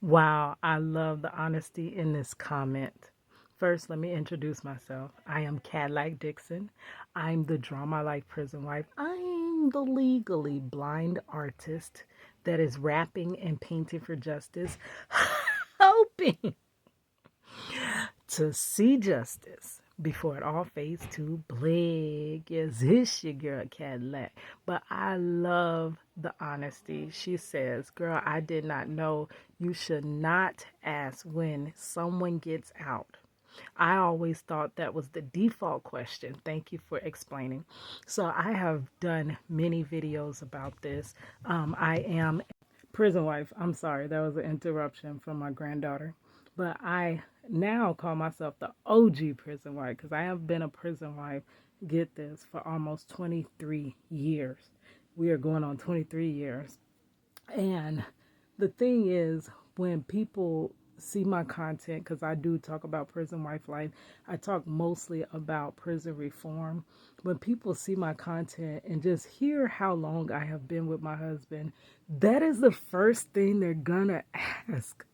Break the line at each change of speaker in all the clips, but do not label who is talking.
Wow, I love the honesty in this comment. First, let me introduce myself. I am Cadillac Dixon. I'm the Drama Life Prison Wife. I'm the legally blind artist that is rapping and painting for justice, hoping to see justice before it all fades to black. Yes, it's your girl Cadillac. But I love the honesty. She says, girl, I did not know you should not ask when someone gets out. I always thought that was the default question. Thank you for explaining. So I have done many videos about this. I am prison wife. I'm sorry, that was an interruption from my granddaughter. But I now call myself the OG prison wife because I have been a prison wife, get this, for almost 23 years. We are going on 23 years. And the thing is, when people see my content, because I do talk about prison wife life, I talk mostly about prison reform. When people see my content and just hear how long I have been with my husband, that is the first thing they're gonna ask.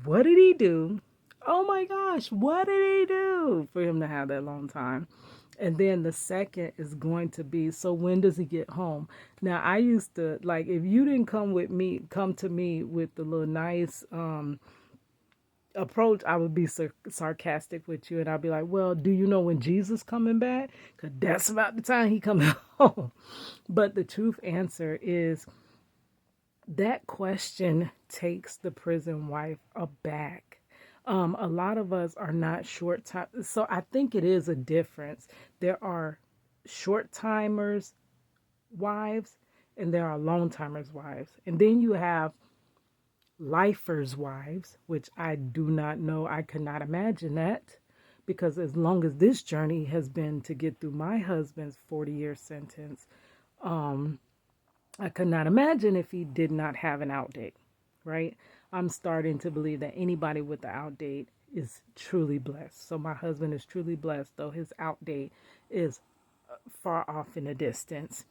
What did he do? Oh my gosh, what did he do for him to have that long time? And then the second is going to be, so when does he get home? Now, I used to, like, if you didn't come to me with the little nice approach, I would be sarcastic with you. And I'd be like, well, do you know when Jesus coming back? Because that's about the time he coming home. But the truth answer is that question takes the prison wife aback. A lot of us are not short time. So I think it is a difference. There are short timers wives and there are long timers wives. And then you have lifers wives, which I do not know. I could not imagine that because as long as this journey has been to get through my husband's 40-year sentence, I could not imagine if he did not have an outdate, right? I'm starting to believe that anybody with the outdate is truly blessed. So my husband is truly blessed, though his outdate is far off in the distance.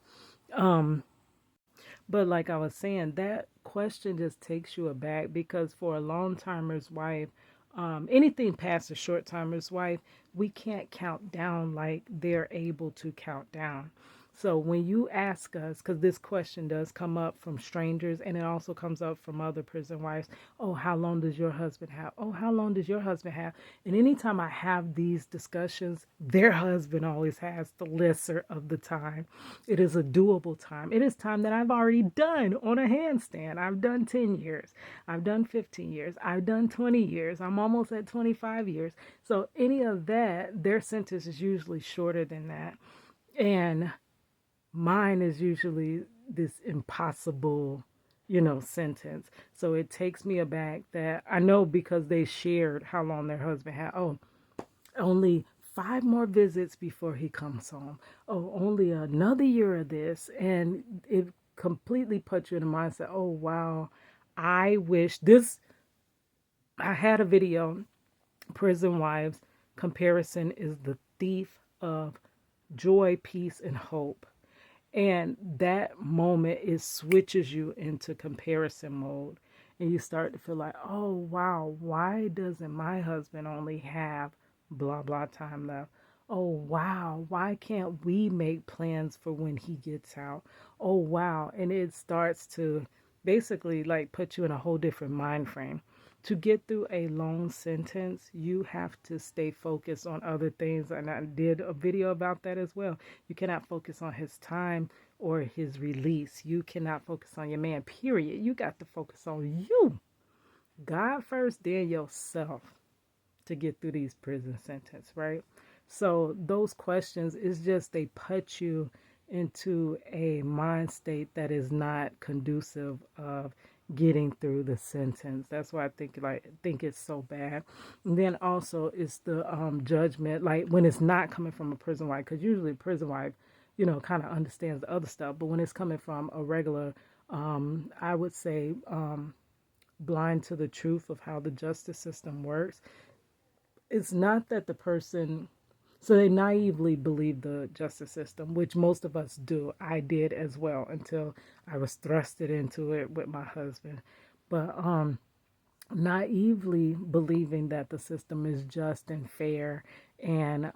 But like I was saying, that question just takes you aback because for a long timer's wife, anything past a short timer's wife, we can't count down like they're able to count down. So when you ask us, because this question does come up from strangers and it also comes up from other prison wives, oh, how long does your husband have? Oh, how long does your husband have? And anytime I have these discussions, their husband always has the lesser of the time. It is a doable time. It is time that I've already done on a handstand. I've done 10 years. I've done 15 years. I've done 20 years. I'm almost at 25 years. So any of that, their sentence is usually shorter than that. And mine is usually this impossible, sentence. So it takes me aback that I know because they shared how long their husband had. Oh, only 5 more visits before he comes home. Oh, only another year of this. And it completely puts you in the mindset, oh, wow, I wish this. I had a video, Prison Wives, comparison is the thief of joy, peace, and hope. And that moment it switches you into comparison mode. And you start to feel like, oh, wow, why doesn't my husband only have blah, blah time left? Oh, wow, why can't we make plans for when he gets out? Oh, wow. And it starts to basically like put you in a whole different mind frame. To get through a long sentence, you have to stay focused on other things. And I did a video about that as well. You cannot focus on his time or his release. You cannot focus on your man, period. You got to focus on you. God first, then yourself to get through these prison sentence, right? So those questions is just they put you into a mind state that is not conducive of getting through the sentence. That's why I think it's so bad. And then also it's the judgment, like when it's not coming from a prison wife, because usually a prison wife, kind of understands the other stuff. But when it's coming from a regular, I would say, blind to the truth of how the justice system works, it's not that the person, so they naively believe the justice system, which most of us do. I did as well until I was thrusted into it with my husband. But naively believing that the system is just and fair and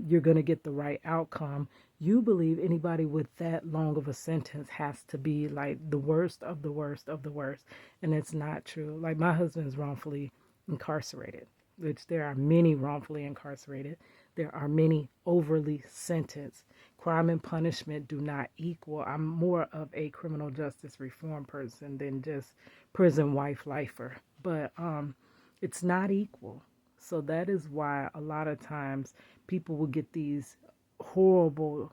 you're going to get the right outcome. You believe anybody with that long of a sentence has to be like the worst of the worst of the worst. And it's not true. Like my husband's wrongfully incarcerated, which there are many wrongfully incarcerated. There are many overly sentenced. Crime and punishment do not equal. I'm more of a criminal justice reform person than just prison wife lifer. But it's not equal. So that is why a lot of times people will get these horrible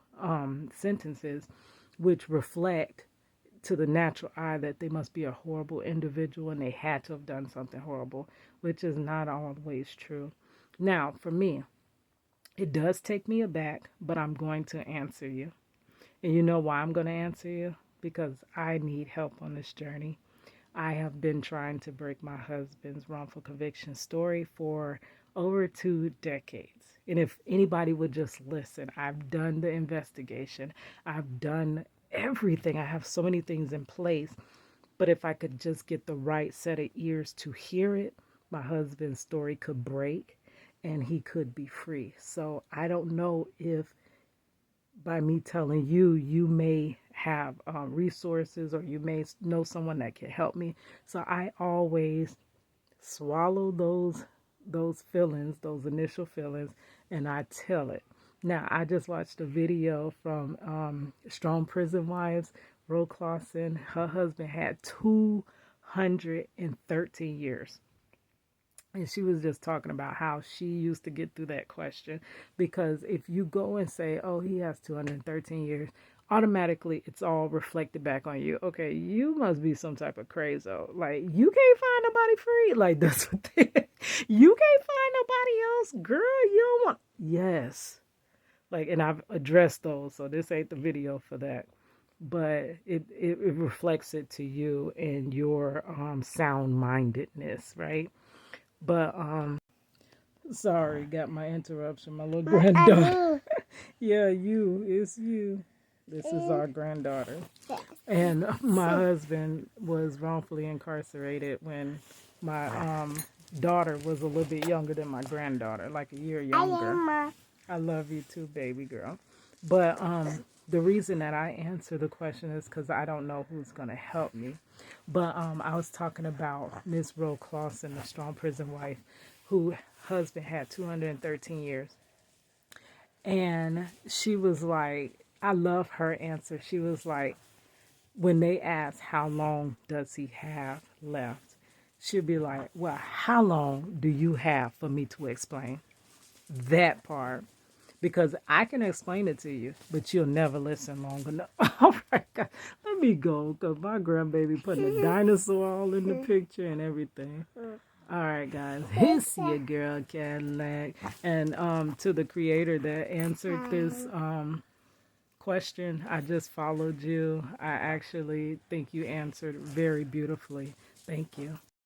sentences, which reflect to the natural eye that they must be a horrible individual and they had to have done something horrible, which is not always true. Now, for me, it does take me aback, but I'm going to answer you. And you know why I'm going to answer you? Because I need help on this journey. I have been trying to break my husband's wrongful conviction story for over 2 decades. And if anybody would just listen, I've done the investigation, I've done everything. I have so many things in place. But if I could just get the right set of ears to hear it, my husband's story could break and he could be free. So I don't know if by me telling you, you may have resources or you may know someone that can help me. So I always swallow those feelings, those initial feelings, and I tell it. Now, I just watched a video from Strong Prison Wives, Ro Clausen. Her husband had 213 years. And she was just talking about how she used to get through that question. Because if you go and say, oh, he has 213 years, automatically it's all reflected back on you. Okay, you must be some type of crazo. Like, you can't find nobody free. Like, that's what they, you can't find nobody else. Girl, you don't want. Yes. Like, and I've addressed those. So this ain't the video for that. But it reflects it to you and your sound-mindedness, right? But sorry, got my interruption. My little granddaughter. Yeah, it's you. This is our granddaughter. And my husband was wrongfully incarcerated when my daughter was a little bit younger than my granddaughter, like a year younger. I love you too, baby girl. But the reason that I answer the question is because I don't know who's going to help me. But I was talking about Miss Ro Clausen, the Strong Prison Wife, who husband had 213 years. And she was like, I love her answer. She was like, when they ask how long does he have left, she'll be like, well, how long do you have for me to explain that part? Because I can explain it to you, but you'll never listen long enough. All right, God, let me go, because my grandbaby putting a dinosaur all in the picture and everything. All right, guys, it's your girl Cadillac. And to the creator that answered this question, I just followed you. I actually think you answered very beautifully. Thank you.